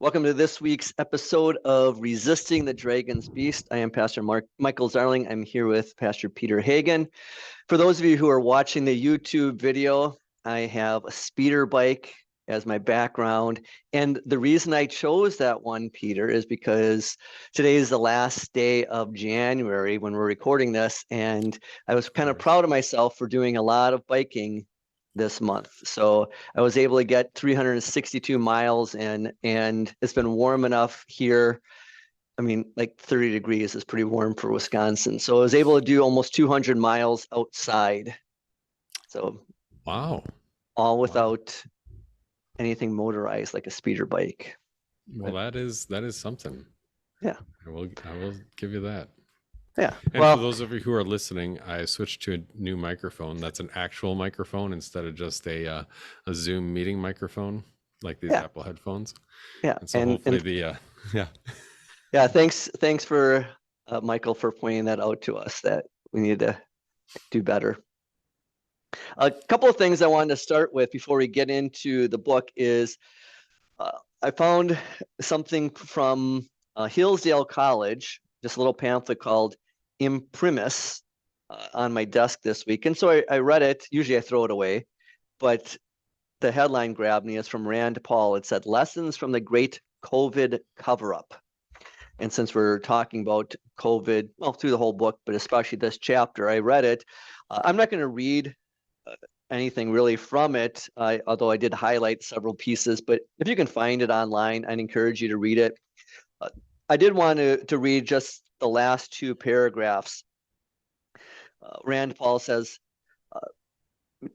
Welcome to this week's episode of Resisting the Dragon's Beast. I am Pastor Michael Zarling. I'm here with Pastor Peter Hagen. For those of you who are watching the YouTube video, I have a speeder bike as my background. And the reason I chose that one, Peter, is because today is the last day of January when we're recording this. And I was kind of proud of myself for doing a lot of biking this month. So I was able to get 362 miles in, and it's been warm enough here. I mean, like 30 degrees is pretty warm for Wisconsin. So I was able to do almost 200 miles outside. So wow, all without anything motorized like a speeder bike. Well, that is something. Yeah. I will give you that. Yeah. And for those of you who are listening, I switched to a new microphone. That's an actual microphone instead of just a Zoom meeting microphone like these Apple headphones. Yeah. And so hopefully Yeah. Thanks for Michael for pointing that out to us that we need to do better. A couple of things I wanted to start with before we get into the book is I found something from Hillsdale College, just a little pamphlet called Imprimis on my desk this week. And so I read it. Usually I throw it away, but the headline grabbed me. It's from Rand Paul. It said, "Lessons from the Great COVID Cover-Up." And since we're talking about COVID, well, through the whole book, but especially this chapter, I read it. I'm not going to read anything really from it, although I did highlight several pieces. But if you can find it online, I'd encourage you to read it. I did want to read just the last two paragraphs. Rand Paul says,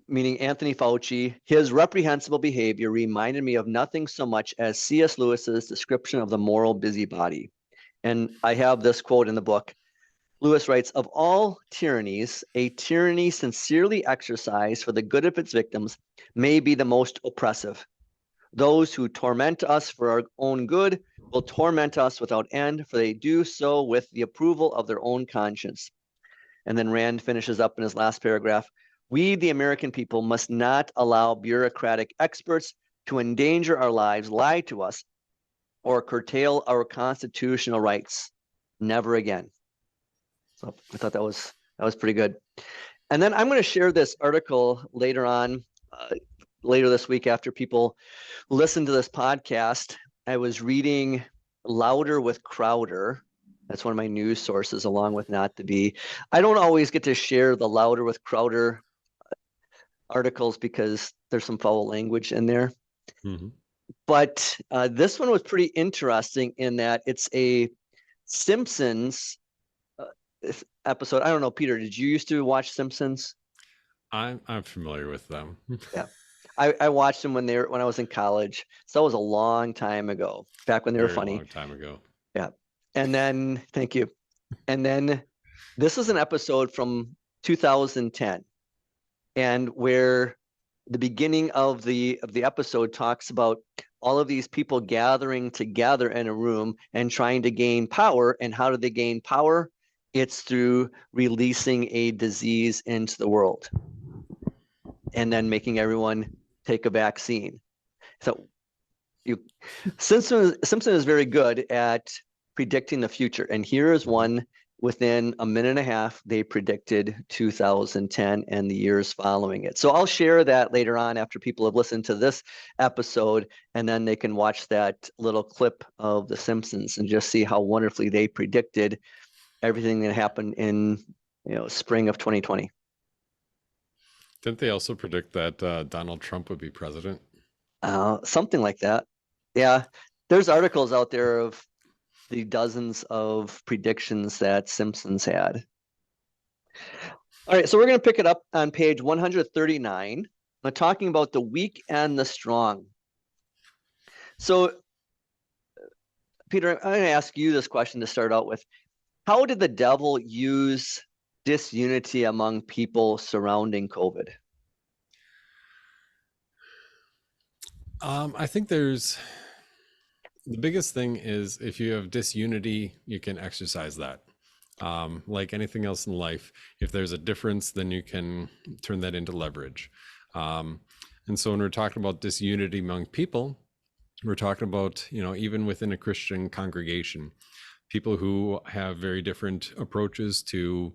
meaning Anthony Fauci, "His reprehensible behavior reminded me of nothing so much as C.S. Lewis's description of the moral busybody." And I have this quote in the book. Lewis writes, "Of all tyrannies, a tyranny sincerely exercised for the good of its victims may be the most oppressive. Those who torment us for our own good will torment us without end, for they do so with the approval of their own conscience." And then Rand finishes up in his last paragraph, "We, the American people, must not allow bureaucratic experts to endanger our lives, lie to us, or curtail our constitutional rights. Never again." So I thought that was pretty good. And then I'm going to share this article later on, later this week after people listen to this podcast. I was reading Louder with Crowder. That's one of my news sources, along with Not to Be. I don't always get to share the Louder with Crowder articles because there's some foul language in there. Mm-hmm. But this one was pretty interesting in that it's a Simpsons episode. I don't know, Peter, did you used to watch Simpsons? I'm familiar with them. Yeah. I watched them when I was in college. So that was a long time ago, back when they were funny. Long time ago. Yeah. And then, thank you. And then this is an episode from 2010, and where the beginning of the episode talks about all of these people gathering together in a room and trying to gain power. And how do they gain power? It's through releasing a disease into the world and then making everyone take a vaccine. So Simpson is very good at predicting the future. And here is one within a minute and a half. They predicted 2010 and the years following it. So I'll share that later on after people have listened to this episode, and then they can watch that little clip of The Simpsons and just see how wonderfully they predicted everything that happened in spring of 2020. Didn't they also predict that Donald Trump would be president? Something like that. Yeah. There's articles out there of the dozens of predictions that Simpsons had. All right. So we're going to pick it up on page 139. I'm talking about the weak and the strong. So, Peter, I'm going to ask you this question to start out with. How did the devil use disunity among people surrounding COVID? I think the biggest thing is if you have disunity, you can exercise that. Like anything else in life, if there's a difference, then you can turn that into leverage. And so when we're talking about disunity among people, We're talking about, even within a Christian congregation, people who have very different approaches to,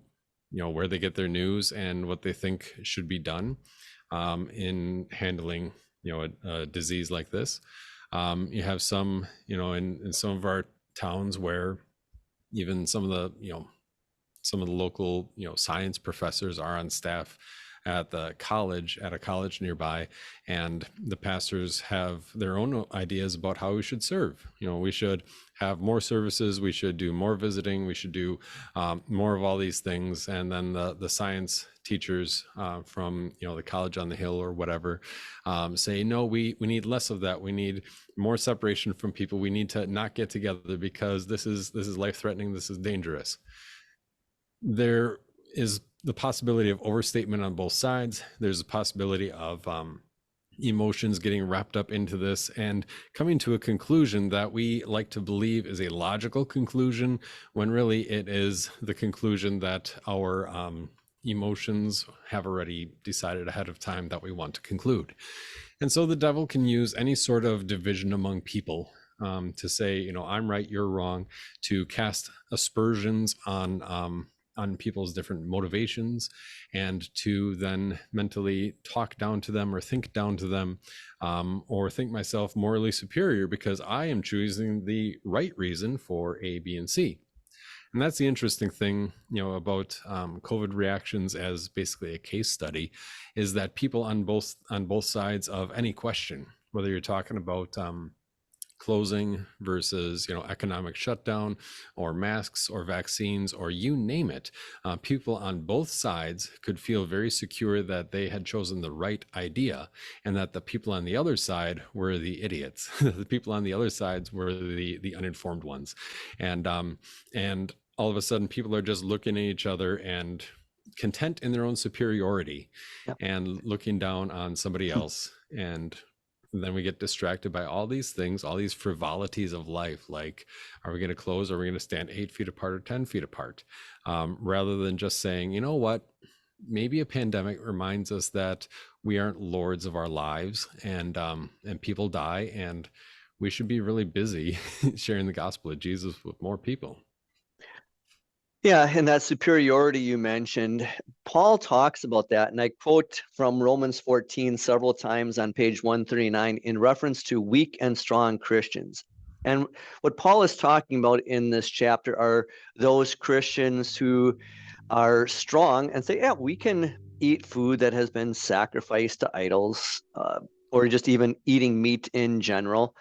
where they get their news and what they think should be done in handling, a disease like this. You have some, in some of our towns where even some of the local science professors are on staff at a college nearby, and the pastors have their own ideas about how we should serve. We should have more services, we should do more visiting, we should do more of all these things. And then the science teachers from the college on the hill or whatever say, no, we need less of that, we need more separation from people, we need to not get together because this is life threatening, this is dangerous. There is the possibility of overstatement on both sides. There's a possibility of emotions getting wrapped up into this and coming to a conclusion that we like to believe is a logical conclusion, when really it is the conclusion that our emotions have already decided ahead of time that we want to conclude. And so the devil can use any sort of division among people to say, I'm right, you're wrong, to cast aspersions on people's different motivations, and to then mentally talk down to them or think down to them, or think myself morally superior because I am choosing the right reason for A, B, and C. And that's the interesting thing, about COVID reactions as basically a case study, is that people on both sides of any question, whether you're talking about closing versus economic shutdown, or masks, or vaccines, or you name it, people on both sides could feel very secure that they had chosen the right idea, and that the people on the other side were the idiots. The people on the other sides were the uninformed ones, and all of a sudden people are just looking at each other and content in their own superiority. Yep. And looking down on somebody else. And then we get distracted by all these things, all these frivolities of life, like, are we going to close? Are we going to stand 8 feet apart or 10 feet apart? Rather than just saying, you know what, maybe a pandemic reminds us that we aren't lords of our lives, and people die, and we should be really busy sharing the gospel of Jesus with more people. Yeah, and that superiority you mentioned, Paul talks about that, and I quote from Romans 14 several times on page 139 in reference to weak and strong Christians. And what Paul is talking about in this chapter are those Christians who are strong and say, yeah, we can eat food that has been sacrificed to idols, or just even eating meat in general.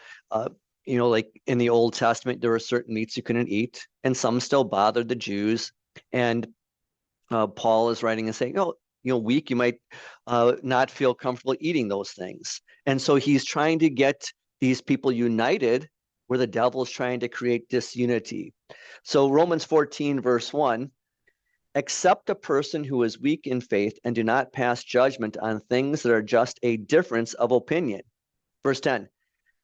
Like in the Old Testament, there were certain meats you couldn't eat, and some still bothered the Jews. And Paul is writing and saying, weak, you might not feel comfortable eating those things. And so he's trying to get these people united where the devil is trying to create disunity. So Romans 14, verse 1, accept a person who is weak in faith and do not pass judgment on things that are just a difference of opinion. Verse 10,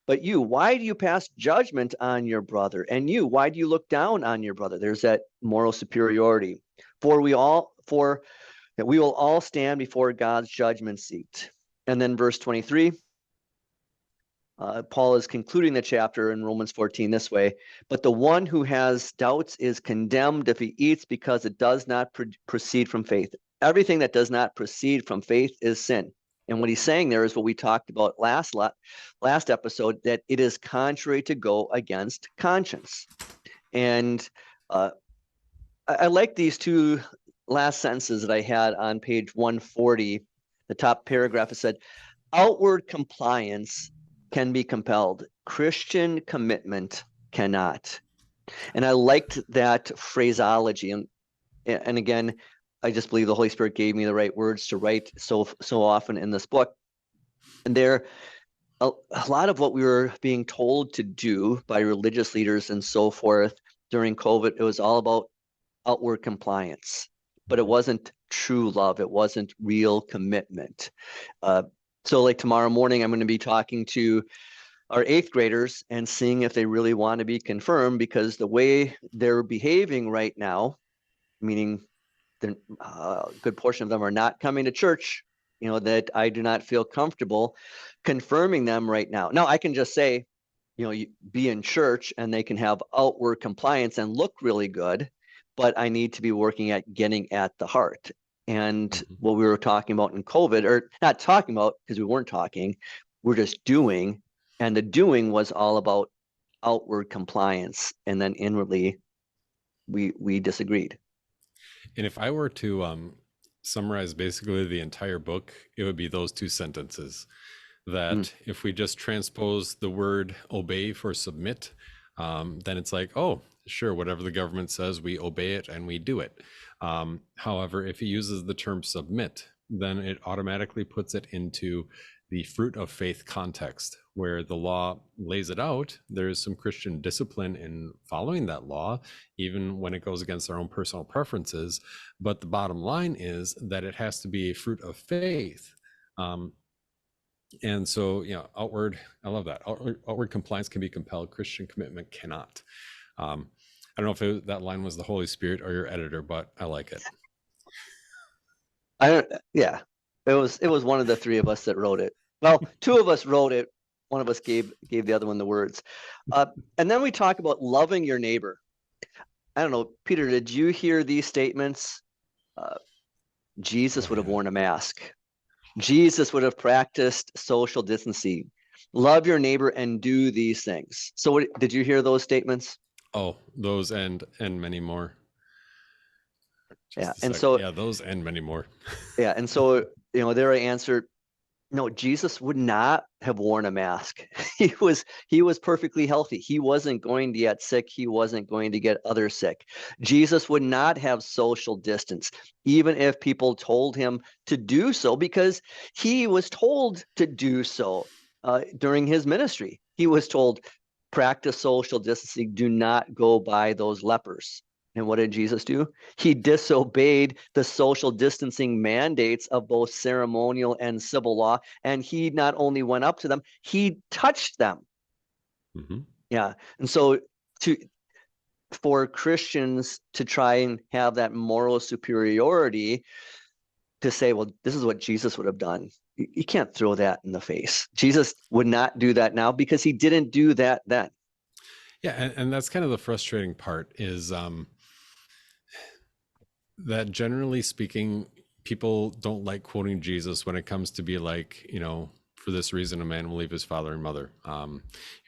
but you, why do you pass judgment on your brother? And you, why do you look down on your brother? There's that moral superiority. For we will all stand before God's judgment seat. And then verse 23, Paul is concluding the chapter in Romans 14 this way, but the one who has doubts is condemned if he eats, because it does not proceed from faith. Everything that does not proceed from faith is sin. And what he's saying there is what we talked about last episode, that it is contrary to go against conscience. And I like these two last sentences that I had on page 140. The top paragraph, it said, outward compliance can be compelled. Christian commitment cannot. And I liked that phraseology. And again, I just believe the Holy Spirit gave me the right words to write so often in this book. And there, a lot of what we were being told to do by religious leaders and so forth during COVID, it was all about outward compliance, but it wasn't true love. It wasn't real commitment. So like tomorrow morning, I'm going to be talking to our 8th graders and seeing if they really want to be confirmed, because the way they're behaving right now, meaning a good portion of them are not coming to church, that I do not feel comfortable confirming them right now. Now, I can just say, be in church and they can have outward compliance and look really good, but I need to be working at getting at the heart. And what we were talking about in COVID, or not talking about because we weren't talking, we're just doing. And the doing was all about outward compliance. And then inwardly, we disagreed. And if I were to summarize basically the entire book, it would be those two sentences. That if we just transpose the word obey for submit, then it's like, oh, sure, whatever the government says, we obey it and we do it. However, if he uses the term submit, then it automatically puts it into the fruit of faith context, where the law lays it out. There's some Christian discipline in following that law, even when it goes against our own personal preferences. But the bottom line is that it has to be a fruit of faith. And so, outward, I love that. Outward compliance can be compelled. Christian commitment cannot. I don't know if that line was the Holy Spirit or your editor, but I like it. Yeah, it was one of the three of us that wrote it. Well, two of us wrote it. One of us gave the other one the words. And then we talk about loving your neighbor. I don't know, Peter, did you hear these statements? Jesus would have worn a mask. Jesus would have practiced social distancing. Love your neighbor and do these things. So did you hear those statements? Oh, those and many more. Yeah. And so, those and many more. Yeah. And so, there I answered, no, Jesus would not have worn a mask. He was perfectly healthy. He wasn't going to get sick. He wasn't going to get others sick. Jesus would not have social distance, even if people told him to do so, because he was told to do so during his ministry. He was told, practice social distancing. Do not go by those lepers. And what did Jesus do? He disobeyed the social distancing mandates of both ceremonial and civil law. And he not only went up to them, he touched them. Yeah. And so for Christians to try and have that moral superiority to say, well, this is what Jesus would have done. You can't throw that in the face. Jesus would not do that now because he didn't do that then. Yeah. And that's kind of the frustrating part is, that generally speaking, people don't like quoting Jesus when it comes to be like, for this reason, a man will leave his father and mother.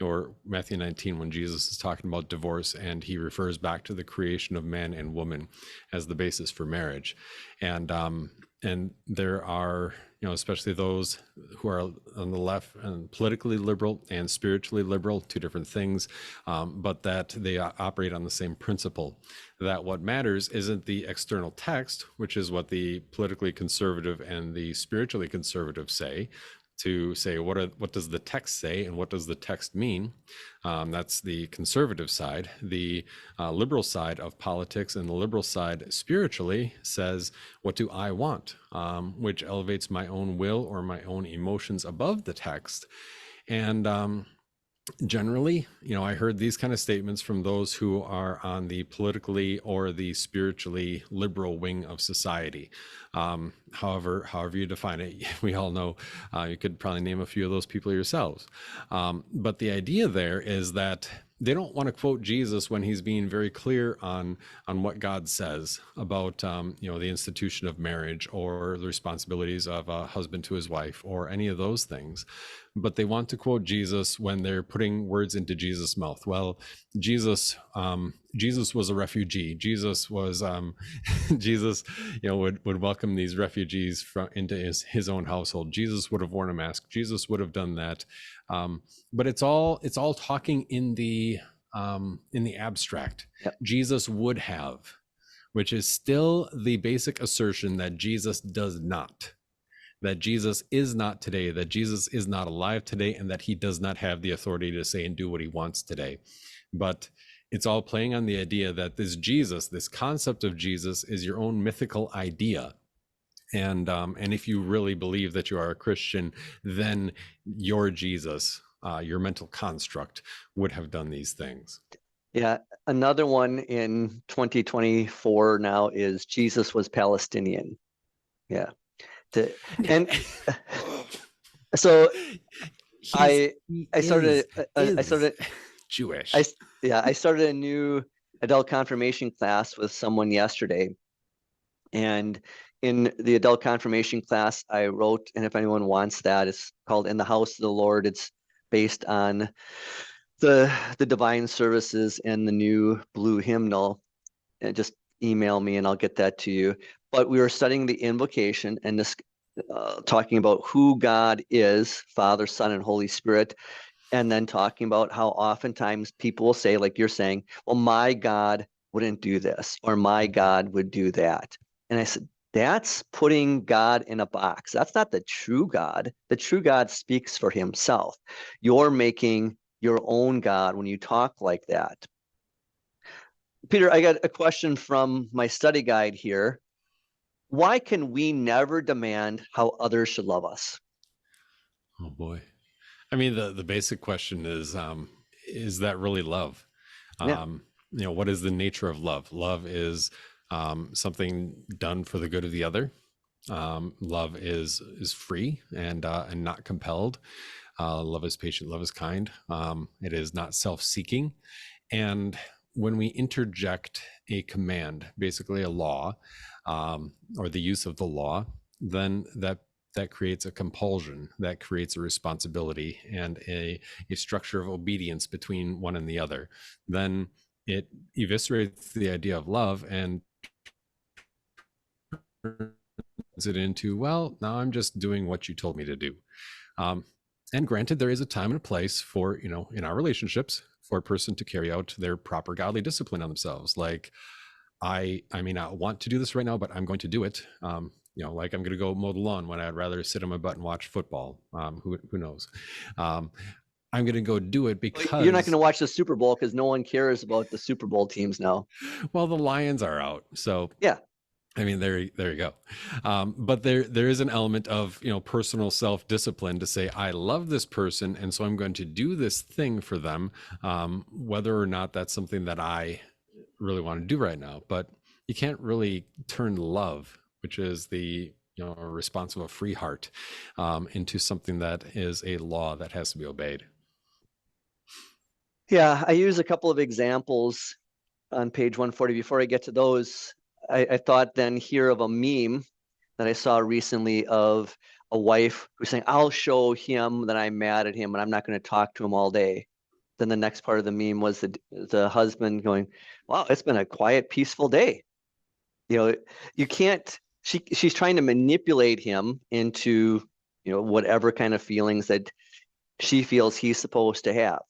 Or Matthew 19, when Jesus is talking about divorce and he refers back to the creation of man and woman as the basis for marriage. And there are, especially those who are on the left and politically liberal and spiritually liberal, two different things, but that they operate on the same principle, that what matters isn't the external text, which is what the politically conservative and the spiritually conservative say, to say what does the text say and what does the text mean. That's the conservative side. The liberal side of politics and the liberal side spiritually says, what do I want? Which elevates my own will or my own emotions above the text. And generally, I heard these kind of statements from those who are on the politically or the spiritually liberal wing of society. However you define it, we all know, you could probably name a few of those people yourselves. But the idea there is that they don't want to quote Jesus when he's being very clear on what God says about the institution of marriage or the responsibilities of a husband to his wife or any of those things. But they want to quote Jesus when they're putting words into Jesus' mouth. Well, Jesus was a refugee. Jesus was Jesus, would welcome these refugees into his own household. Jesus would have worn a mask. Jesus would have done that. But it's all talking in the abstract. Yep. Jesus would have, which is still the basic assertion that Jesus does not. That Jesus is not today, that Jesus is not alive today, and that he does not have the authority to say and do what he wants today. But it's all playing on the idea that this Jesus, this concept of Jesus, is your own mythical idea. And if you really believe that you are a Christian, then your Jesus, your mental construct, would have done these things. Yeah. Another one in 2024 now is Jesus was Palestinian. Yeah. And so I He I started I is started I Jewish. s- yeah, I started a new adult confirmation class with someone yesterday. And in the adult confirmation class, I wrote, and if anyone wants that, it's called In the House of the Lord. It's based on the divine services and the new blue hymnal. And just email me and I'll get that to you. But we were studying the invocation and this talking about who God is, Father, Son, and Holy Spirit, and then talking about how oftentimes people will say, like you're saying, well, my God wouldn't do this, or my God would do that. And I said, that's putting God in a box. That's not the true God. The true God speaks for himself. You're making your own God when you talk like that. Peter, I got a question from my study guide here. Why can we never demand how others should love us? Oh boy. I mean, the basic question is that really love? Yeah. What is the nature of love? Love is something done for the good of the other. Love is free and not compelled. Love is patient. Love is kind. It is not self-seeking. And when we interject a command, basically a law, or the use of the law, then that creates a compulsion, that creates a responsibility and a structure of obedience between one and the other. Then it eviscerates the idea of love and turns it into, well, now I'm just doing what you told me to do. Um, and granted, there is a time and a place for, in our relationships, for a person to carry out their proper godly discipline on themselves. Like, I may not want to do this right now, but I'm going to do it. Like I'm going to go mow the lawn when I'd rather sit on my butt and watch football. Who knows? Um, I'm going to go do it You're not going because, to watch the Super Bowl because no one cares about the Super Bowl teams now. well, the Lions are out. So Yeah. I mean, there you go. But there is an element of personal self discipline to say I love this person, and so I'm going to do this thing for them, whether or not that's something that I really want to do right now. But you can't really turn love, which is the response of a free heart, into something that is a law that has to be obeyed. Yeah. I use a couple of examples on page 140. Before I get to those, I thought then here of a meme that I saw recently of a wife who's saying, I'll show him that I'm mad at him and I'm not going to talk to him all day. Then the next part of the meme was the husband going, wow, it's been a quiet, peaceful day. You know, you can't, she's trying to manipulate him into, whatever kind of feelings that she feels he's supposed to have.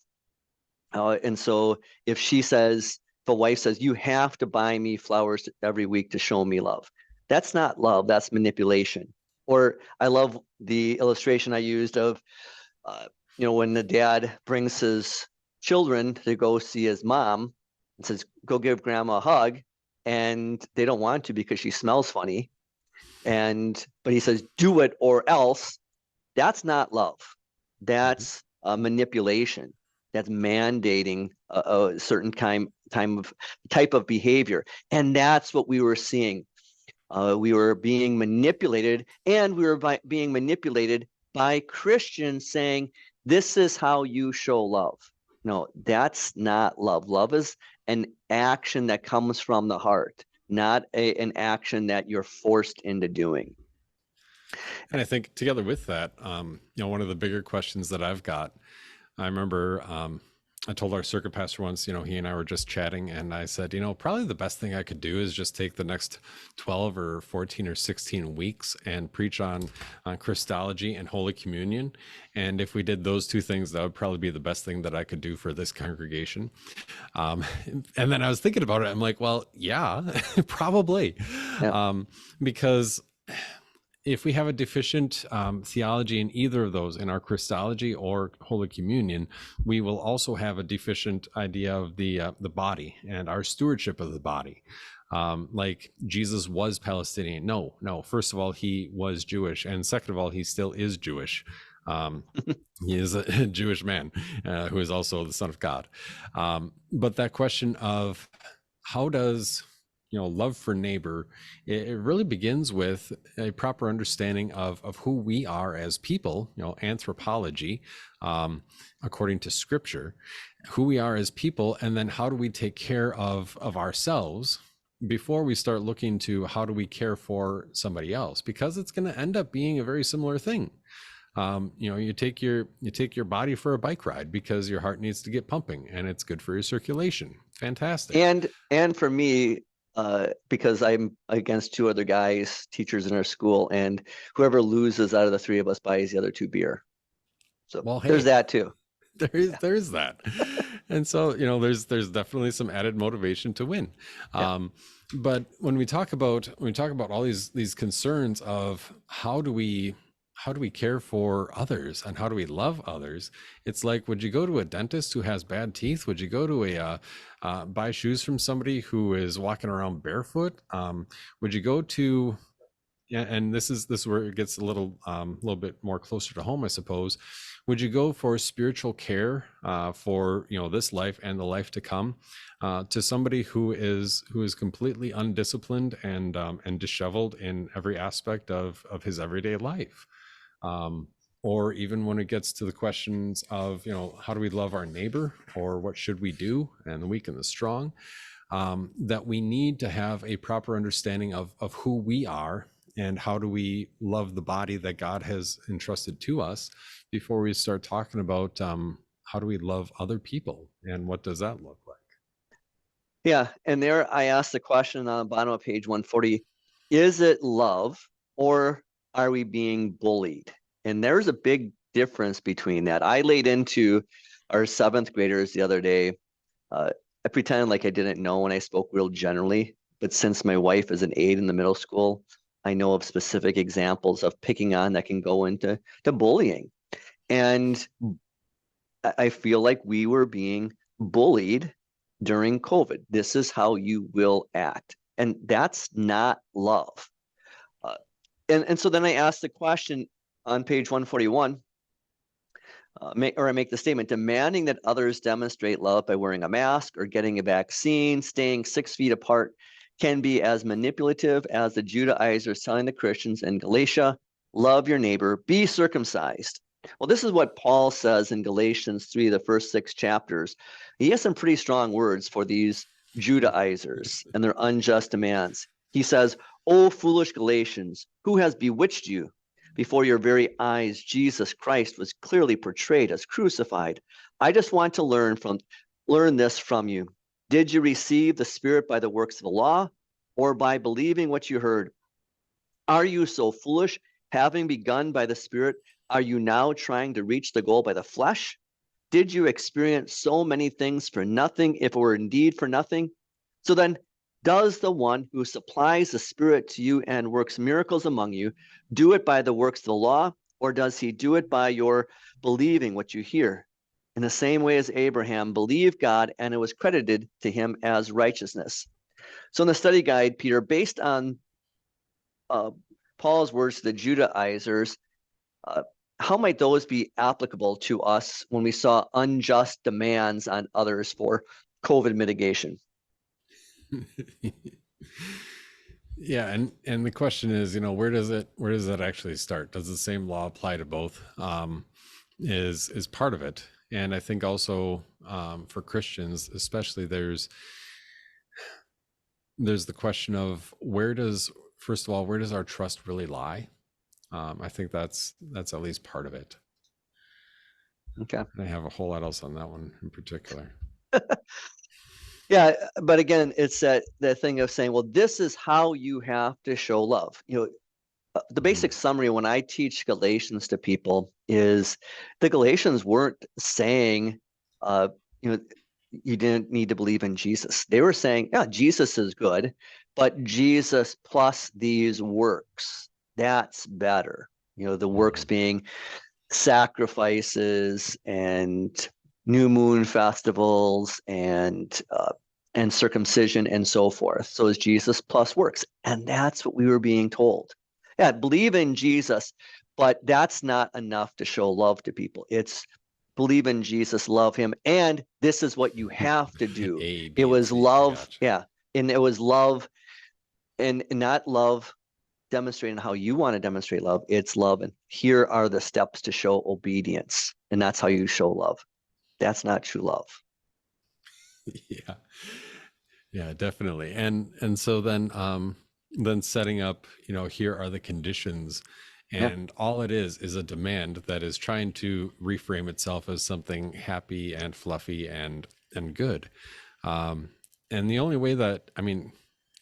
And so if the wife says, you have to buy me flowers every week to show me love, that's not love, that's manipulation. Or I love the illustration I used of, when the dad brings his children to go see his mom and says, go give grandma a hug. And they don't want to because she smells funny. But he says, do it or else. That's not love. Mhm. That's manipulation. That's mandating a certain type of behavior, and that's what we were seeing. We were being manipulated, and we were being manipulated by Christians saying, "This is how you show love." No, that's not love. Love is an action that comes from the heart, not an action that you're forced into doing. And I think together with that, one of the bigger questions that I've got, I remember I told our circuit pastor once, he and I were just chatting, and I said, probably the best thing I could do is just take the next 12 or 14 or 16 weeks and preach on Christology and Holy Communion. And if we did those two things, that would probably be the best thing that I could do for this congregation. Um, and then I was thinking about it. I'm like, well, yeah, probably. Yeah. Because if we have a deficient theology in either of those, in our Christology or Holy Communion, we will also have a deficient idea of the body and our stewardship of the body. Like Jesus was Palestinian. No. First of all, he was Jewish, and second of all, he still is Jewish. He is a Jewish man who is also the Son of God. But that question of how does love for neighbor, it really begins with a proper understanding of who we are as people, anthropology, according to scripture, who we are as people, and then how do we take care of ourselves before we start looking to how do we care for somebody else, because it's going to end up being a very similar thing. You take your body for a bike ride because your heart needs to get pumping and it's good for your circulation. Fantastic. And for me, because I'm against two other guys, teachers in our school, and whoever loses out of the three of us buys the other two beer. So well, hey, there's that too. There is that. And so, there's definitely some added motivation to win. But when we talk about all these concerns of how do we care for others and how do we love others, it's like, would you go to a dentist who has bad teeth? Would you go to buy shoes from somebody who is walking around barefoot? Would you go to, and this is where it gets a little bit more closer to home, I suppose. Would you go for spiritual care for this life and the life to come to somebody who is completely undisciplined and disheveled in every aspect of his everyday life? Or even when it gets to the questions of how do we love our neighbor, or what should we do, and the weak and the strong, that we need to have a proper understanding of who we are and how do we love the body that God has entrusted to us before we start talking about how do we love other people and what does that look like. Yeah, and there I asked the question on the bottom of page 140, is it love or are we being bullied? And there's a big difference between that. I laid into our 7th graders the other day. I pretended like I didn't know when I spoke real generally, but since my wife is an aide in the middle school, I know of specific examples of picking on that can go into bullying. And I feel like we were being bullied during COVID. This is how you will act. And that's not love. And so then I asked the question on page 141, I make the statement, demanding that others demonstrate love by wearing a mask or getting a vaccine, staying 6 feet apart, can be as manipulative as the Judaizers telling the Christians in Galatia, love your neighbor, be circumcised. Well, this is what Paul says in Galatians 3, the first 6 chapters. He has some pretty strong words for these Judaizers and their unjust demands. He says, "O foolish Galatians, who has bewitched you? Before your very eyes, Jesus Christ was clearly portrayed as crucified. I just want to learn this from you. Did you receive the Spirit by the works of the law or by believing what you heard? Are you so foolish? Having begun by the Spirit, are you now trying to reach the goal by the flesh? Did you experience so many things for nothing, if it were indeed for nothing? So then, does the one who supplies the Spirit to you and works miracles among you do it by the works of the law, or does he do it by your believing what you hear? In the same way as Abraham believed God, and it was credited to him as righteousness." So in the study guide, Peter, based on Paul's words to the Judaizers, how might those be applicable to us when we saw unjust demands on others for COVID mitigation? Yeah, and the question is, where does that actually start? Does the same law apply to both? Is part of it. And I think also for Christians, especially, there's the question of first of all, where does our trust really lie? I think that's at least part of it. Okay. I have a whole lot else on that one in particular. Yeah, but again, it's that thing of saying, well, this is how you have to show love. The basic summary when I teach Galatians to people is the Galatians weren't saying, you didn't need to believe in Jesus. They were saying, yeah, Jesus is good, but Jesus plus these works, that's better. The works being sacrifices and new moon festivals and circumcision and so forth. So is Jesus plus works. And that's what we were being told. Yeah, believe in Jesus, but that's not enough to show love to people. It's believe in Jesus, love him, and this is what you have to do. It was love, yeah, and it was love and not love demonstrating how you want to demonstrate love. It's love. And here are the steps to show obedience. And that's how you show love. That's not true love. Yeah. Yeah, definitely. And so then setting up, here are the conditions, Yeah. and all it is a demand that is trying to reframe itself as something happy and fluffy and good. Um and the only way that,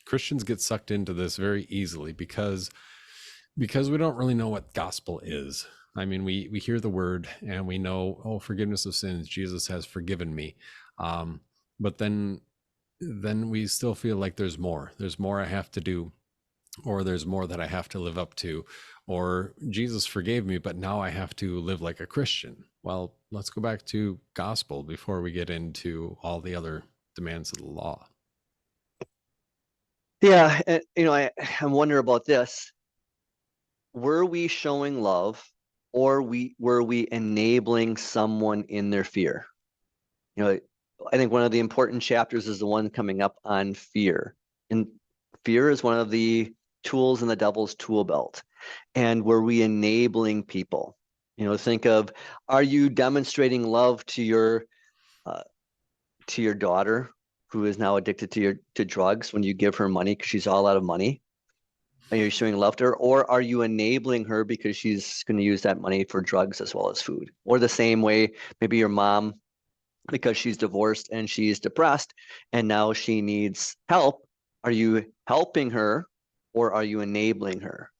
Christians get sucked into this very easily because we don't really know what gospel is. We hear the word and we know, oh, forgiveness of sins, Jesus has forgiven me. But then we still feel like there's more. There's more I have to do, or there's more that I have to live up to, or Jesus forgave me, but now I have to live like a Christian. Well, let's go back to gospel before we get into all the other demands of the law. Yeah. And, I wonder about this. Were we showing love, or were we enabling someone in their fear? I think one of the important chapters is the one coming up on fear. And fear is one of the tools in the devil's tool belt. And were we enabling people? Think of, are you demonstrating love to your daughter who is now addicted to drugs when you give her money because she's all out of money? Are you showing love to her, or are you enabling her because she's going to use that money for drugs as well as food? Or the same way, maybe your mom, because she's divorced and she's depressed and now she needs help. Are you helping her, or are you enabling her?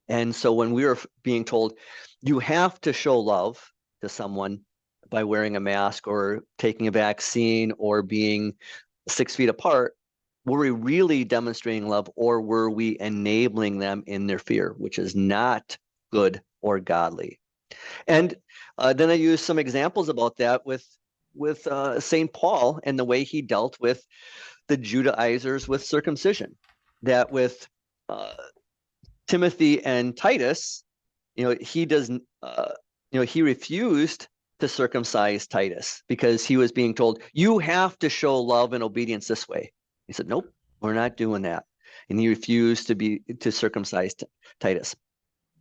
And so when we were being told you have to show love to someone by wearing a mask or taking a vaccine or being 6 feet apart, were we really demonstrating love, or were we enabling them in their fear, which is not good or godly? And then I use some examples about that with St. Paul and the way he dealt with the Judaizers with circumcision. That with Timothy and Titus, he doesn't, he refused to circumcise Titus because he was being told, you have to show love and obedience this way. He said, nope, we're not doing that. And he refused to circumcise Titus.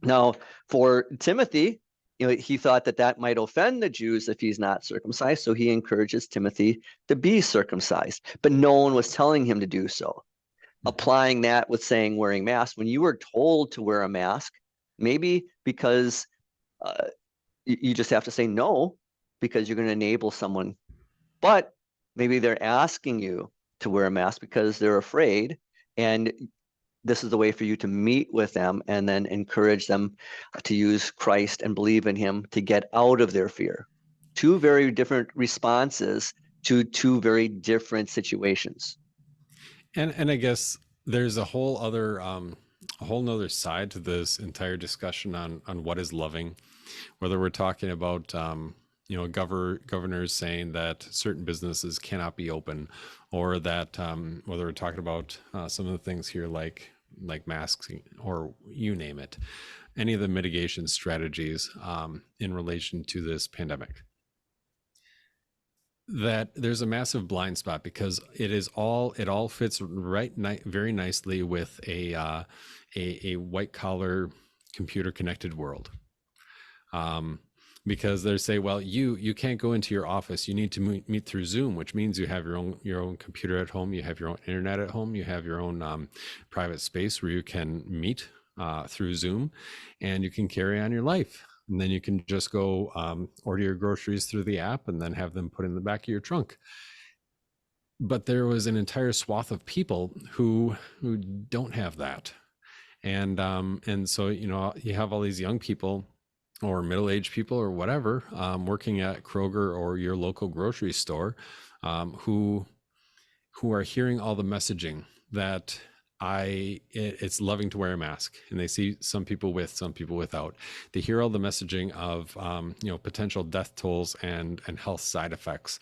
Now, for Timothy, he thought that might offend the Jews if he's not circumcised. So he encourages Timothy to be circumcised, but no one was telling him to do so. Applying that with saying wearing masks, when you were told to wear a mask, maybe because you just have to say no because you're going to enable someone, but maybe they're asking you to wear a mask because they're afraid, and this is the way for you to meet with them and then encourage them to use Christ and believe in him to get out of their fear. Two very different responses to two very different situations. And I guess there's a whole nother side to this entire discussion on what is loving, whether we're talking about governors saying that certain businesses cannot be open, or that whether we're talking about some of the things here like masks, or you name it, any of the mitigation strategies in relation to this pandemic, that there's a massive blind spot because it all fits very nicely with a white collar computer connected world. Because they say, well, you can't go into your office. You need to meet through Zoom, which means you have your own computer at home. You have your own internet at home. You have your own private space where you can meet through Zoom, and you can carry on your life. And then you can just go order your groceries through the app and then have them put in the back of your trunk. But there was an entire swath of people who don't have that. And so, you have all these young people or middle-aged people or whatever working at Kroger or your local grocery store who are hearing all the messaging that it's loving to wear a mask, and they see some people with, some people without. They hear all the messaging of potential death tolls and health side effects,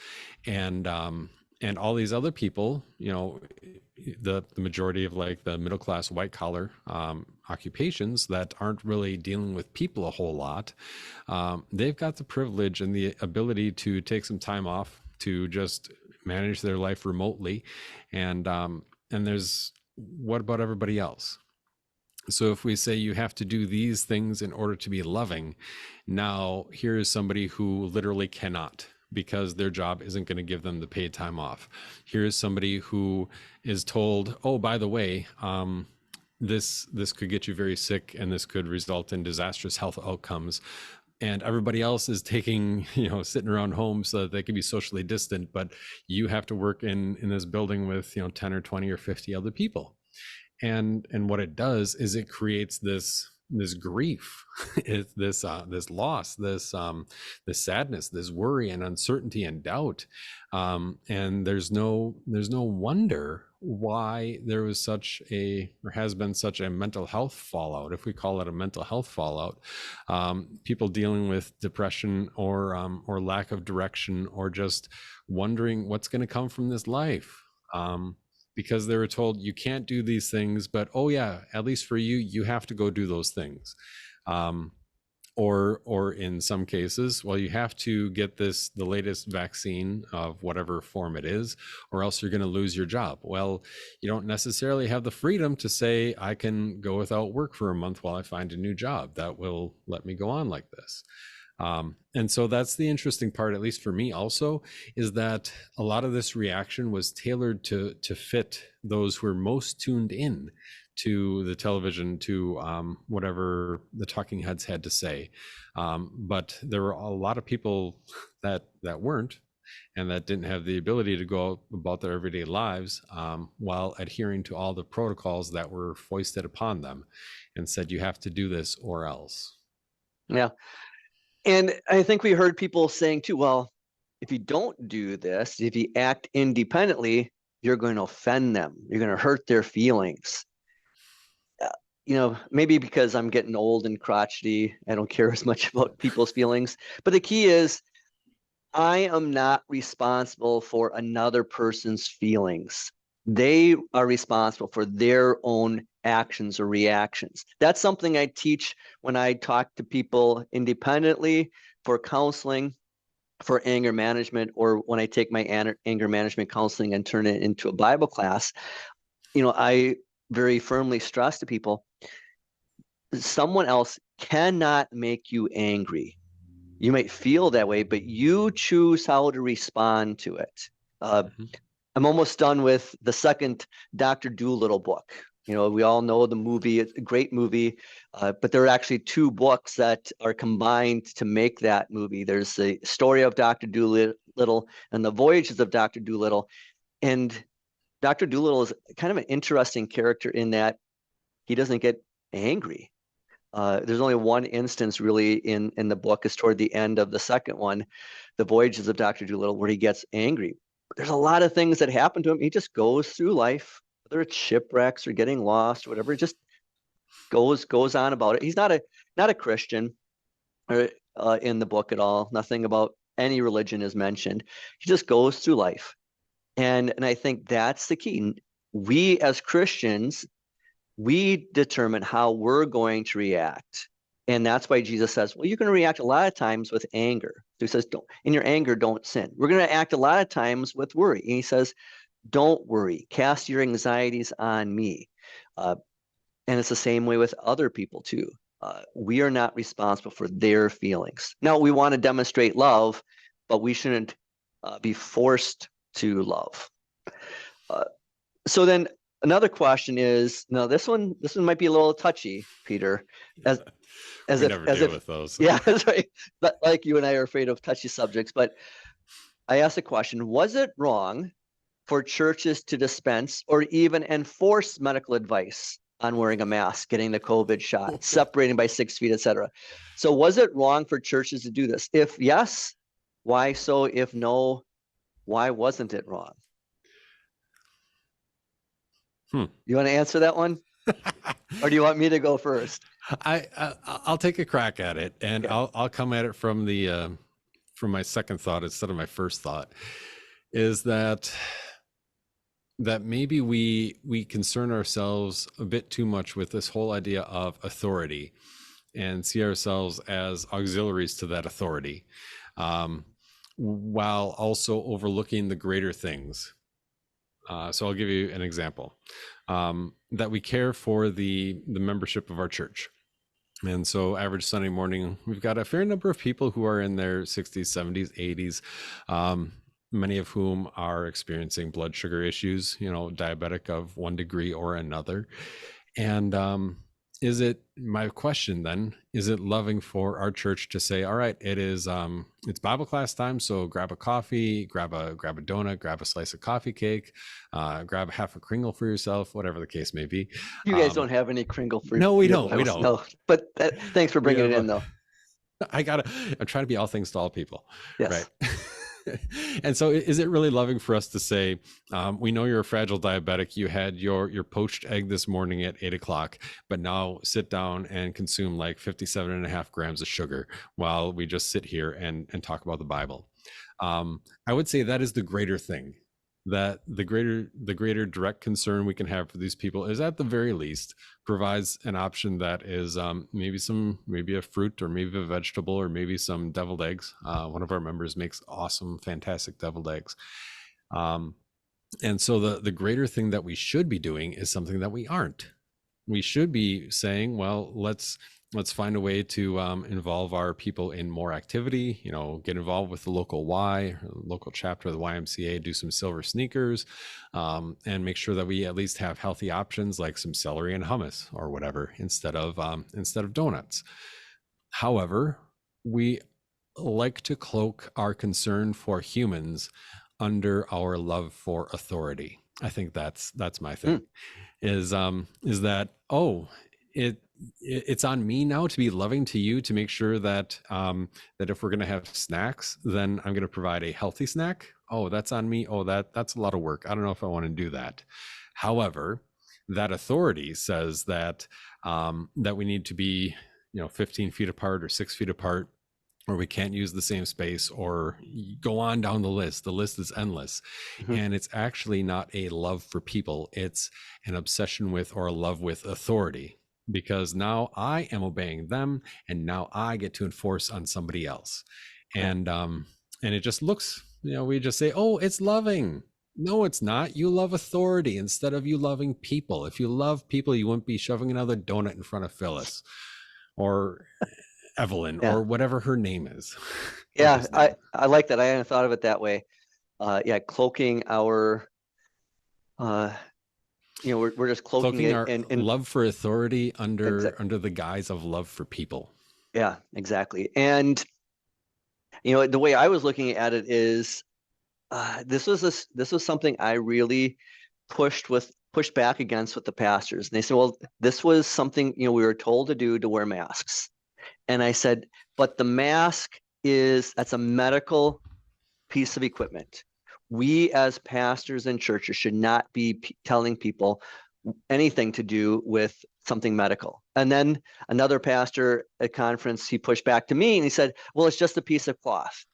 and all these other people, the majority of like the middle class white collar occupations that aren't really dealing with people a whole lot, they've got the privilege and the ability to take some time off to just manage their life remotely, and there's what about everybody else? So if we say you have to do these things in order to be loving, now here is somebody who literally cannot, because their job isn't going to give them the paid time off. Here is somebody who is told, oh, by the way, this could get you very sick, and this could result in disastrous health outcomes. And everybody else is taking, sitting around home so that they can be socially distant, but you have to work in this building with, 10 or 20 or 50 other people. And what it does is it creates this grief, this loss, this sadness, this worry and uncertainty and doubt, and there's no wonder why there was has been such a mental health fallout, if we call it a mental health fallout. People dealing with depression or lack of direction, or just wondering what's going to come from this life. Because they were told you can't do these things, but oh yeah, at least for you, you have to go do those things. Or in some cases, well, you have to get the latest vaccine of whatever form it is, or else you're going to lose your job. Well, you don't necessarily have the freedom to say, I can go without work for a month while I find a new job that will let me go on like this. And so that's the interesting part, at least for me also, is that a lot of this reaction was tailored to fit those who are most tuned in to the television, to whatever the talking heads had to say. But there were a lot of people that weren't, and that didn't have the ability to go about their everyday lives while adhering to all the protocols that were foisted upon them and said, you have to do this or else. Yeah. And I think we heard people saying too, well, if you don't do this, if you act independently, you're going to offend them. You're going to hurt their feelings. Maybe because I'm getting old and crotchety, I don't care as much about people's feelings. But the key is, I am not responsible for another person's feelings. They are responsible for their own actions or reactions. That's something I teach when I talk to people independently for counseling, for anger management, or when I take my anger management counseling and turn it into a Bible class. I very firmly stress to people, someone else cannot make you angry. You might feel that way, but you choose how to respond to it. I'm almost done with the second Dr. Dolittle book. We all know the movie, it's a great movie, but there are actually two books that are combined to make that movie. There's the story of Dr. Dolittle and the voyages of Dr. Dolittle. And Dr. Dolittle is kind of an interesting character in that he doesn't get angry. There's only one instance really in the book, is toward the end of the second one, the voyages of Dr. Dolittle, where he gets angry. But there's a lot of things that happen to him. He just goes through life, whether it's shipwrecks or getting lost or whatever, just goes on about it. He's not a Christian or in the book at all. Nothing about any religion is mentioned. He just goes through life. And I think that's the key. We as Christians, we determine how we're going to react. And that's why Jesus says, well, you're going to react a lot of times with anger. So he says, in your anger, don't sin. We're going to act a lot of times with worry. And he says, don't worry, cast your anxieties on me. And it's the same way with other people too. We are not responsible for their feelings. Now, we want to demonstrate love, but we shouldn't be forced to love. So then another question is, now this one might be a little touchy, Peter, with those. Yeah, that's right. But like you and I are afraid of touchy subjects. But I asked the question: was it wrong for churches to dispense or even enforce medical advice on wearing a mask, getting the COVID shot, separating by 6 feet, etc.? So was it wrong for churches to do this? If yes, why so? If no, why wasn't it wrong? You want to answer that one? Or do you want me to go first? I'll take a crack at it, and okay. I'll come at it from my second thought instead of my first thought. Is that maybe we concern ourselves a bit too much with this whole idea of authority, and see ourselves as auxiliaries to that authority, while also overlooking the greater things. So I'll give you an example. That we care for the membership of our church. And so average Sunday morning, we've got a fair number of people who are in their 60s, 70s, 80s, many of whom are experiencing blood sugar issues, diabetic of one degree or another. And my question then, is it loving for our church to say, all right, it's Bible class time, so grab a coffee, grab a donut, grab a slice of coffee cake, grab half a Kringle for yourself, whatever the case may be. You guys don't have any Kringle for No, we your don't. We Bibles, don't. no. But thanks for bringing it in, though. I'm trying to be all things to all people. Yes. Right. And so is it really loving for us to say, we know you're a fragile diabetic, you had your poached egg this morning at 8:00, but now sit down and consume like 57.5 grams of sugar while we just sit here and talk about the Bible. I would say that is the greater thing, that the greater direct concern we can have for these people is, at the very least, provides an option that is maybe a fruit, or maybe a vegetable, or maybe some deviled eggs. One of our members makes awesome, fantastic deviled eggs. And so the greater thing that we should be doing is something that we aren't. We should be saying, well, let's find a way to involve our people in more activity, get involved with the local local chapter of the YMCA, do some silver sneakers, and make sure that we at least have healthy options like some celery and hummus or whatever instead of donuts. However, we like to cloak our concern for humans under our love for authority. I think that's my thing. Is that, it's on me now to be loving to you, to make sure that that if we're going to have snacks, then I'm going to provide a healthy snack. Oh, that's on me. Oh, that's a lot of work. I don't know if I want to do that. However, that authority says that that we need to be 15 feet apart or 6 feet apart, or we can't use the same space, or go on down the list. The list is endless. Mm-hmm. And it's actually not a love for people. It's an obsession with, or a love with, authority, because now I am obeying them, and now I get to enforce on somebody else. And it just looks, we just say, oh, it's loving. No, it's not. You love authority instead of you loving people. If you love people, you wouldn't be shoving another donut in front of Phyllis or Evelyn, or whatever her name is. Yeah, I like that. I hadn't thought of it that way. Cloaking our, we're just cloaking it, our and love for authority under the guise of love for people. Yeah, exactly. And the way I was looking at it is, this was something I really pushed back against with the pastors. And they said, well, this was something we were told to do, to wear masks. And I said, but the mask that's a medical piece of equipment. We as pastors and churches should not be telling people anything to do with something medical. And then another pastor at conference, he pushed back to me and he said, well, it's just a piece of cloth.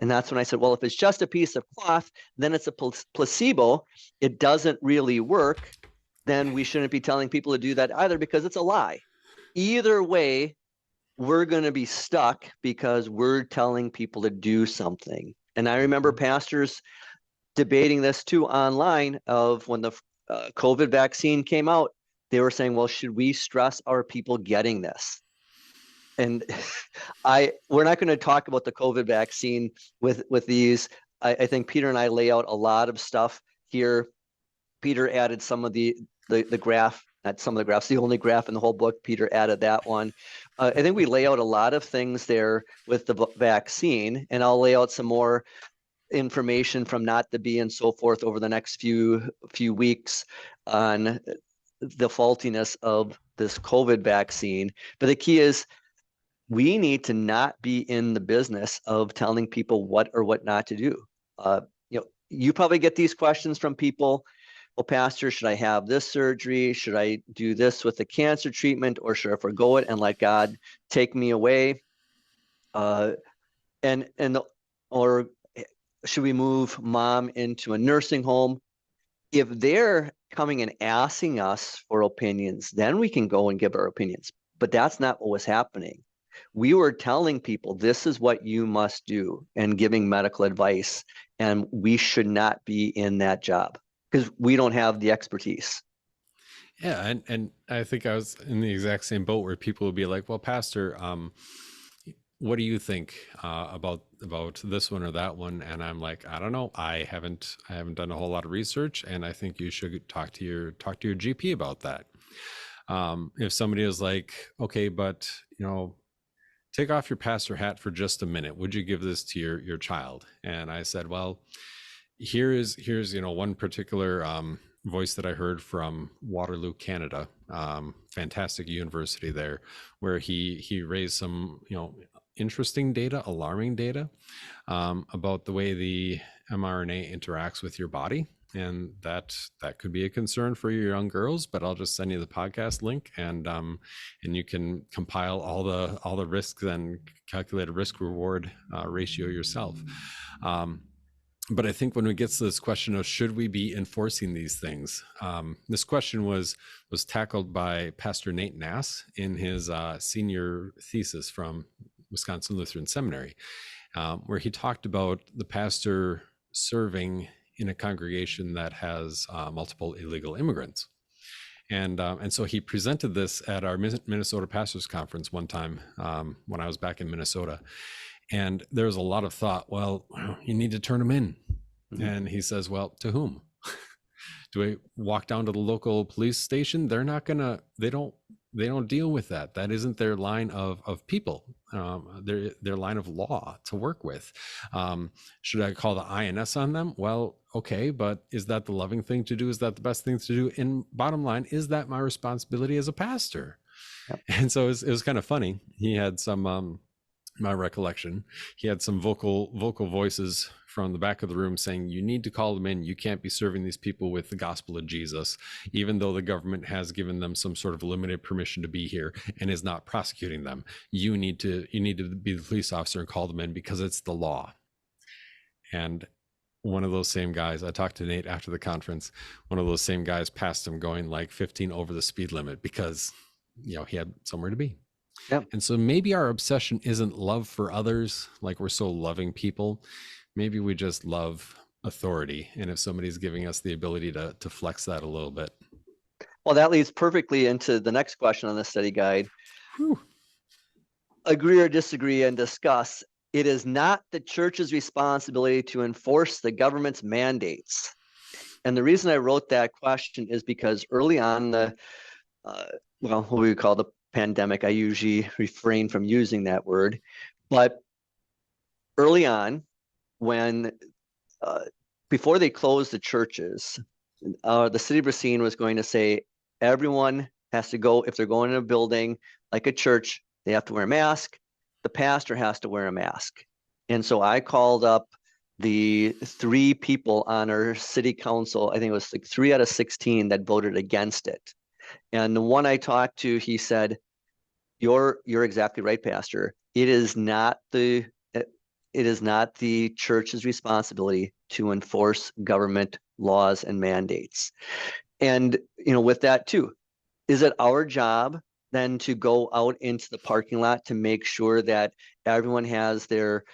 And that's when I said, well, if it's just a piece of cloth, then it's a placebo. It doesn't really work. Then we shouldn't be telling people to do that either, because it's a lie. Either way, we're going to be stuck because we're telling people to do something. And I remember pastors debating this too online, of when the COVID vaccine came out, they were saying, well, should we stress our people getting this? And we're not going to talk about the COVID vaccine with these. I think Peter and I lay out a lot of stuff here. Peter added some of the graph, not some of the graphs, the only graph in the whole book. Peter added that one. I think we lay out a lot of things there with the vaccine, and I'll lay out some more information from Not to Be and so forth over the next few weeks on the faultiness of this COVID vaccine. But the key is, we need to not be in the business of telling people what or what not to do. You probably get these questions from people. Well, Pastor, should I have this surgery? Should I do this with the cancer treatment, or should I forgo it and let God take me away? Or should we move mom into a nursing home? If they're coming and asking us for opinions, then we can go and give our opinions. But that's not what was happening. We were telling people, this is what you must do, and giving medical advice, and we should not be in that job. because we don't have the expertise. Yeah, and I think I was in the exact same boat where people would be like, "Well, Pastor, what do you think about this one or that one?" And I'm like, "I don't know. I haven't done a whole lot of research, and I think you should talk to your GP about that." If somebody is like, "Okay, but take off your pastor hat for just a minute. Would you give this to your child?" And I said, "Well, here's one particular voice that I heard from Waterloo, Canada, fantastic university there, where he raised some interesting data, alarming data about the way the mRNA interacts with your body." And that could be a concern for your young girls, but I'll just send you the podcast link, and you can compile all the risks and calculate a risk reward ratio yourself. But I think when we get to this question of should we be enforcing these things, this question was tackled by Pastor Nate Nass in his senior thesis from Wisconsin Lutheran Seminary, where he talked about the pastor serving in a congregation that has multiple illegal immigrants. And so he presented this at our Minnesota Pastors Conference one time when I was back in Minnesota. And there was a lot of thought, well, you need to turn them in. Mm-hmm. And he says, well, to whom? Do I walk down to the local police station? They're not gonna, they don't deal with that. That isn't their line of people, their line of law to work with. Should I call the INS on them? Well, okay, but is that the loving thing to do? Is that the best thing to do? And bottom line, is that my responsibility as a pastor? Yep. And so it was kind of funny. He had some, my recollection, he had some vocal voices from the back of the room saying, you need to call them in. You can't be serving these people with the gospel of Jesus, even though the government has given them some sort of limited permission to be here and is not prosecuting them. You need to be the police officer and call them in because it's the law. And one of those same guys, I talked to Nate after the conference, one of those same guys passed him going like 15 over the speed limit because, he had somewhere to be. Yep. And so maybe our obsession isn't love for others, like we're so loving people. Maybe we just love authority. And if somebody's giving us the ability to flex that a little bit. Well, that leads perfectly into the next question on the study guide. Whew. Agree or disagree and discuss. It is not the church's responsibility to enforce the government's mandates. And the reason I wrote that question is because early on what we call the pandemic, I usually refrain from using that word, but early on, when before they closed the churches, the city of Racine was going to say everyone has to go, if they're going in a building like a church, they have to wear a mask. The pastor has to wear a mask. And so I called up the 3 people on our city council. I think it was like 3 out of 16 that voted against it. And the one I talked to, he said, you're exactly right, Pastor. It is not the church's responsibility to enforce government laws and mandates. And with that too, is it our job then to go out into the parking lot to make sure that everyone has their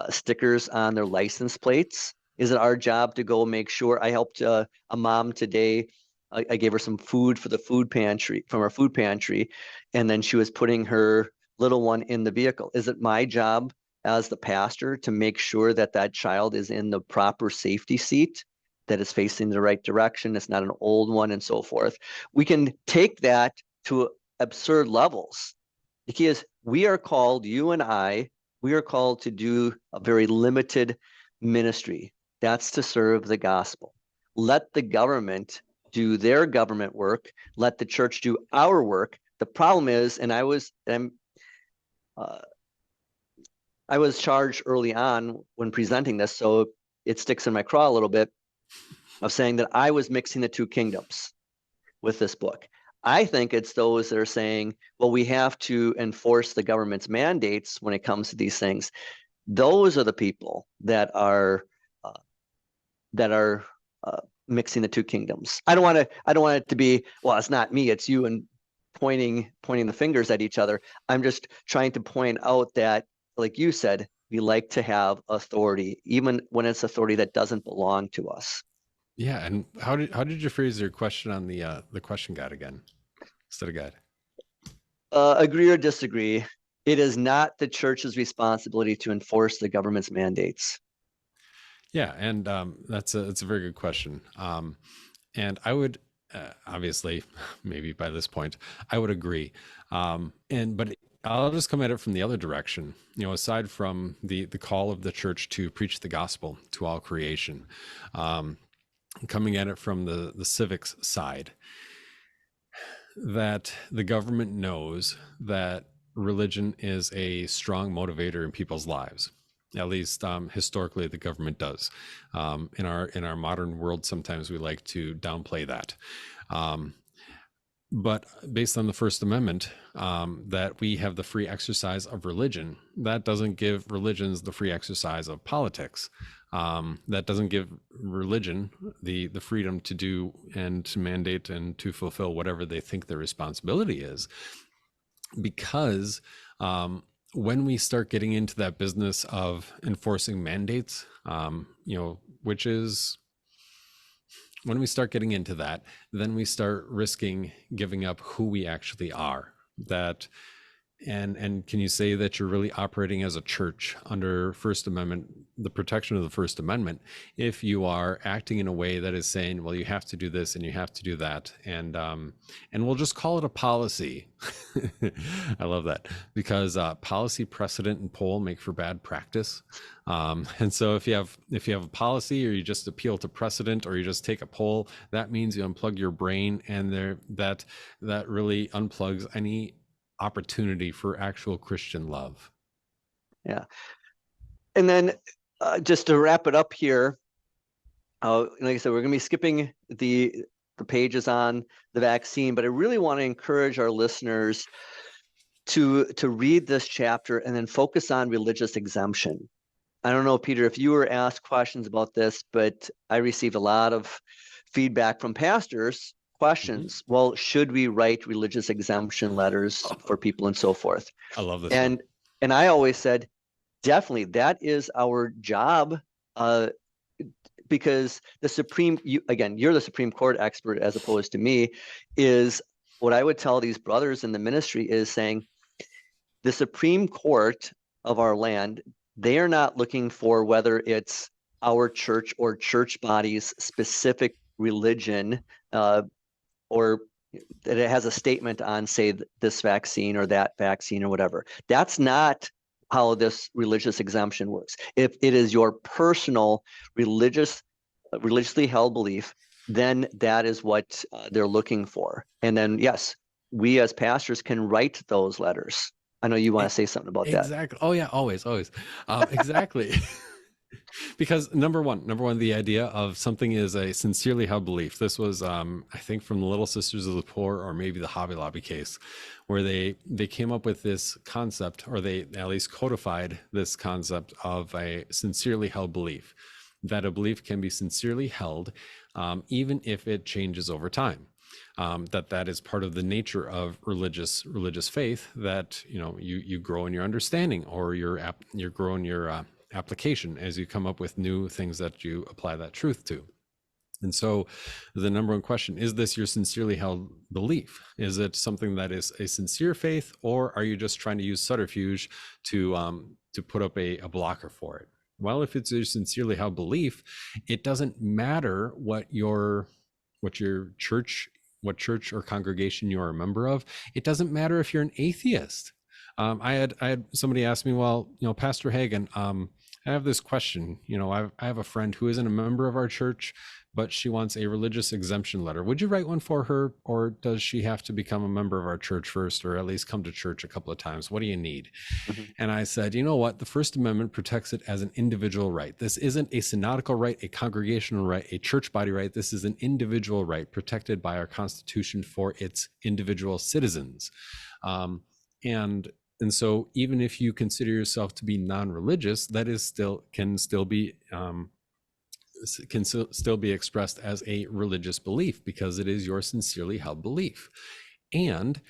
stickers on their license plates? Is it our job to go make sure? I helped a mom today. I gave her some food for the food pantry, from our food pantry, and then she was putting her little one in the vehicle. Is it my job as the pastor to make sure that that child is in the proper safety seat, that is facing the right direction, it's not an old one, and so forth? We can take that to absurd levels. The key is we are called, you and I, we are called to do a very limited ministry. That's to serve the gospel. Let the government do their government work. Let the church do our work. The problem is, and I was charged early on when presenting this, so it sticks in my craw a little bit, of saying that I was mixing the 2 kingdoms with this book. I think it's those that are saying, well, we have to enforce the government's mandates when it comes to these things. Those are the people that are mixing the 2 kingdoms. I don't want it to be, well, it's not me, it's you, and pointing the fingers at each other. I'm just trying to point out that, like you said, we like to have authority, even when it's authority that doesn't belong to us. Yeah, and how did you phrase your question on the question guide again instead of guide? Agree or disagree? It is not the church's responsibility to enforce the government's mandates. Yeah, and that's a very good question. And I would obviously, maybe by this point, I would agree. But I'll just come at it from the other direction. Aside from the call of the church to preach the gospel to all creation, coming at it from the civics side, that the government knows that religion is a strong motivator in people's lives. At least historically, the government does. In our modern world, sometimes we like to downplay that. But based on the First Amendment, that we have the free exercise of religion, that doesn't give religions the free exercise of politics. That doesn't give religion the freedom to do and to mandate and to fulfill whatever they think their responsibility is. Because when we start getting into that business of enforcing mandates, which is when we start getting into that, then we start risking giving up who we actually are. And can you say that you're really operating as a church under First Amendment, the protection of the First Amendment, if you are acting in a way that is saying, well, you have to do this and you have to do that, and we'll just call it a policy. I love that, because policy, precedent, and poll make for bad practice. And so if you have a policy, or you just appeal to precedent, or you just take a poll, that means you unplug your brain, and that really unplugs any opportunity for actual Christian love. Yeah. And then just to wrap it up here, like I said, we're going to be skipping the pages on the vaccine, but I really want to encourage our listeners to read this chapter and then focus on religious exemption. I don't know, Peter, if you were asked questions about this, but I received a lot of feedback from pastors, questions. Mm-hmm. Well, should we write religious exemption letters for people and so forth? I love this and one. and I always said, definitely, that is our job, because the Supreme, you're the Supreme Court expert as opposed to me, is what I would tell these brothers in the ministry is saying, the Supreme Court of our land, they are not looking for whether it's our church or church bodies specific religion, or that it has a statement on, say, this vaccine or that vaccine or whatever. That's not how this religious exemption works. If it is your personal religiously held belief, then that is what they're looking for. And then, yes, we as pastors can write those letters. I know you want to say something about that. Exactly. Oh yeah, always. Exactly. Because number one, the idea of something is a sincerely held belief. This was, I think, from the Little Sisters of the Poor, or maybe the Hobby Lobby case, where they came up with this concept, or they at least codified this concept of a sincerely held belief, that a belief can be sincerely held, even if it changes over time. That is part of the nature of religious faith, that you grow in your understanding, or you grow in your application as you come up with new things that you apply that truth to. And so the number one question, is this your sincerely held belief? Is it something that is a sincere faith, or are you just trying to use subterfuge to put up a blocker for it? Well, if it's a sincerely held belief, it doesn't matter what church or congregation you're a member of. It doesn't matter if you're an atheist. I had somebody ask me, well, Pastor Hagen, I have this question. I have a friend who isn't a member of our church, but she wants a religious exemption letter. Would you write one for her, or does she have to become a member of our church first, or at least come to church a couple of times? What do you need? Mm-hmm. And I said, you know what? The First Amendment protects it as an individual right. This isn't a synodical right, a congregational right, a church body right. This is an individual right protected by our Constitution for its individual citizens. And so even if you consider yourself to be non-religious, that is can still be expressed as a religious belief, because it is your sincerely held belief. And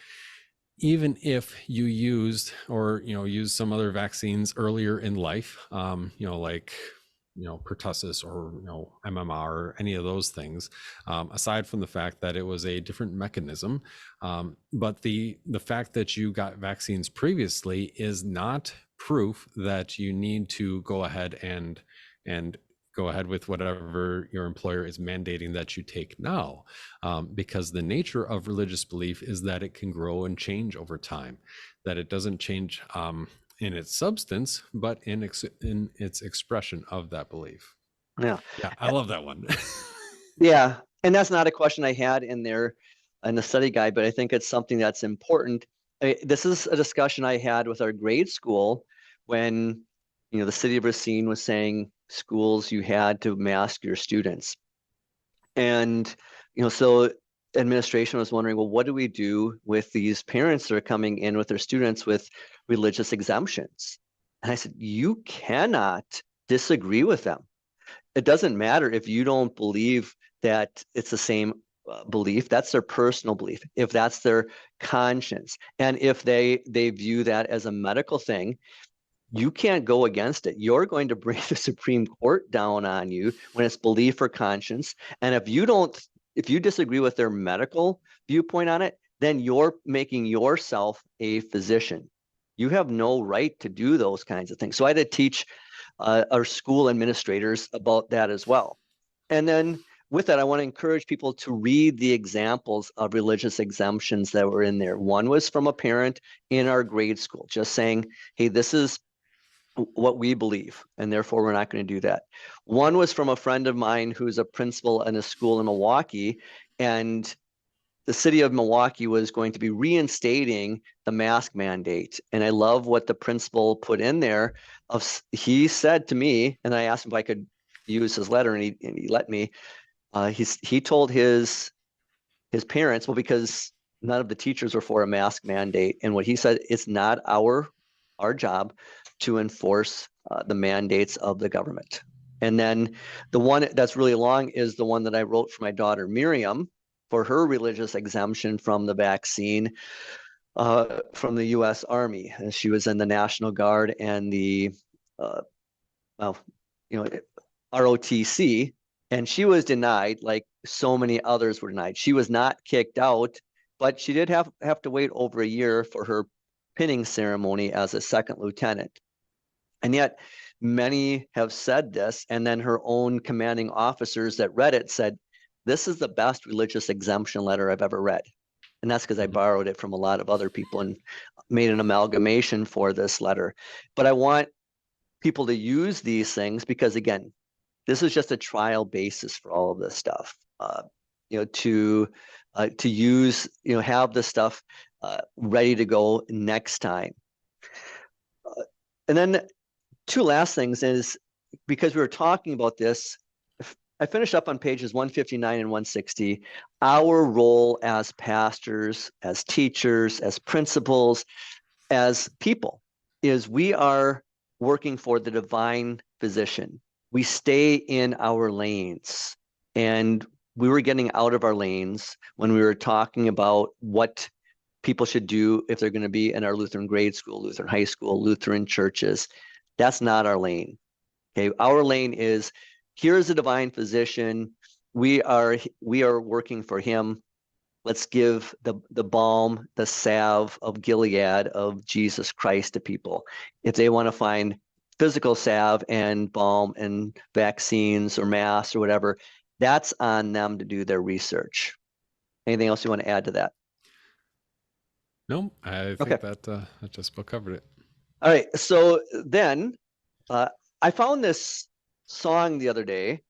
even if you used some other vaccines earlier in life, like pertussis or MMR or any of those things, aside from the fact that it was a different mechanism. But the fact that you got vaccines previously is not proof that you need to go ahead and go ahead with whatever your employer is mandating that you take now, because the nature of religious belief is that it can grow and change over time, that it doesn't change in its substance, but in its expression of that belief. Yeah. Yeah, I love that one. Yeah. And that's not a question I had in there in the study guide, but I think it's something that's important. This is a discussion I had with our grade school when, the city of Racine was saying schools, you had to mask your students. And, so administration was wondering, well, what do we do with these parents that are coming in with their students with religious exemptions? And I said, you cannot disagree with them. It doesn't matter if you don't believe that it's the same belief. That's their personal belief. If that's their conscience, and if they view that as a medical thing, you can't go against it. You're going to bring the Supreme Court down on you when it's belief or conscience. And if you disagree with their medical viewpoint on it, then you're making yourself a physician. You have no right to do those kinds of things. So I had to teach our school administrators about that as well. And then with that, I want to encourage people to read the examples of religious exemptions that were in there. One was from a parent in our grade school, just saying, hey, this is what we believe, and therefore we're not going to do that. One was from a friend of mine who's a principal in a school in Milwaukee, and the city of Milwaukee was going to be reinstating the mask mandate. And I love what the principal put in there. He said to me, and I asked him if I could use his letter, and he let me. He told his parents, well, because none of the teachers were for a mask mandate, and what he said, it's not our job to enforce the mandates of the government. And then the one that's really long is the one that I wrote for my daughter Miriam for her religious exemption from the vaccine from the U.S. Army. And she was in the National Guard and the ROTC, and she was denied like so many others were denied. She was not kicked out, but she did have to wait over a year for her pinning ceremony as a second lieutenant. And yet many have said this, and then her own commanding officers that read it said, this is the best religious exemption letter I've ever read. And that's because I borrowed it from a lot of other people and made an amalgamation for this letter. But I want people to use these things because, again, this is just a trial basis for all of this stuff. To use, have this stuff ready to go next time. And then two last things is, because we were talking about this, I finished up on pages 159 and 160. Our role as pastors, as teachers, as principals, as people is we are working for the divine physician. We stay in our lanes, and we were getting out of our lanes when we were talking about what people should do if they're going to be in our Lutheran grade school, Lutheran high school, Lutheran churches. That's not our lane. Okay, our lane is, here's a divine physician. We are working for him. Let's give the balm, the salve of Gilead of Jesus Christ to people. If they want to find physical salve and balm and vaccines or masks or whatever, that's on them to do their research. Anything else you want to add to that? No, I think that just about covered it. All right. So then I found this song the other day.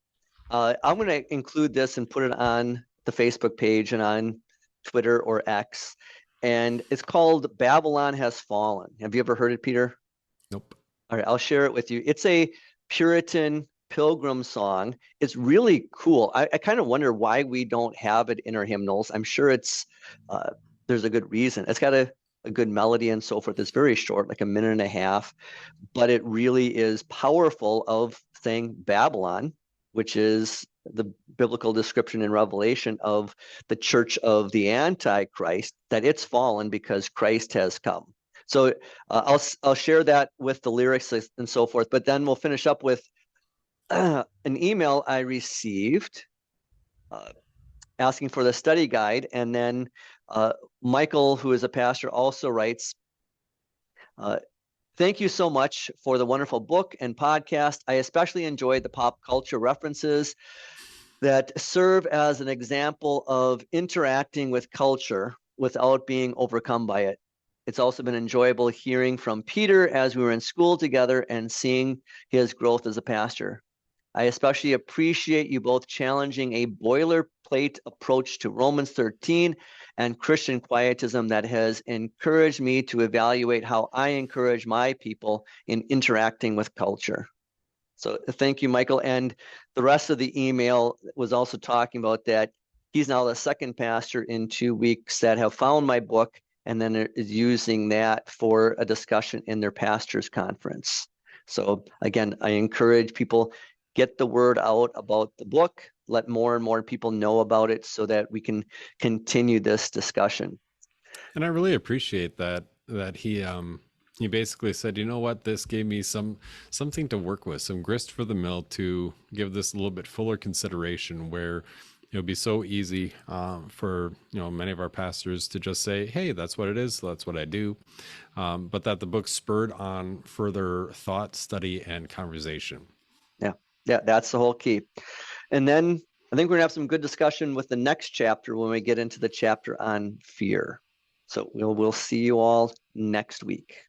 I'm going to include this and put it on the Facebook page and on Twitter or X. And it's called Babylon Has Fallen. Have you ever heard it, Peter? Nope. All right, I'll share it with you. It's a Puritan pilgrim song. It's really cool. I kind of wonder why we don't have it in our hymnals. I'm sure it's there's a good reason. It's got a good melody and so forth. It's very short, like a minute and a half, but it really is powerful of saying Babylon, which is the biblical description in Revelation of the church of the Antichrist, that it's fallen because Christ has come. So I'll share that with the lyrics and so forth, but then we'll finish up with an email I received asking for the study guide. And then Michael, who is a pastor, also writes, thank you so much for the wonderful book and podcast. I especially enjoyed the pop culture references that serve as an example of interacting with culture without being overcome by it. It's also been enjoyable hearing from Peter as we were in school together and seeing his growth as a pastor. I especially appreciate you both challenging a boilerplate approach to Romans 13 and Christian quietism that has encouraged me to evaluate how I encourage my people in interacting with culture. So thank you, Michael. And the rest of the email was also talking about that he's now the second pastor in 2 weeks that have found my book and then is using that for a discussion in their pastors' conference. So again, I encourage people, get the word out about the book, let more and more people know about it so that we can continue this discussion. And I really appreciate that he basically said, you know what, this gave me something to work with, some grist for the mill to give this a little bit fuller consideration, where it would be so easy for many of our pastors to just say, hey, that's what it is, that's what I do, but that the book spurred on further thought, study, and conversation. Yeah, that's the whole key. And then I think we're gonna have some good discussion with the next chapter when we get into the chapter on fear. So we'll see you all next week.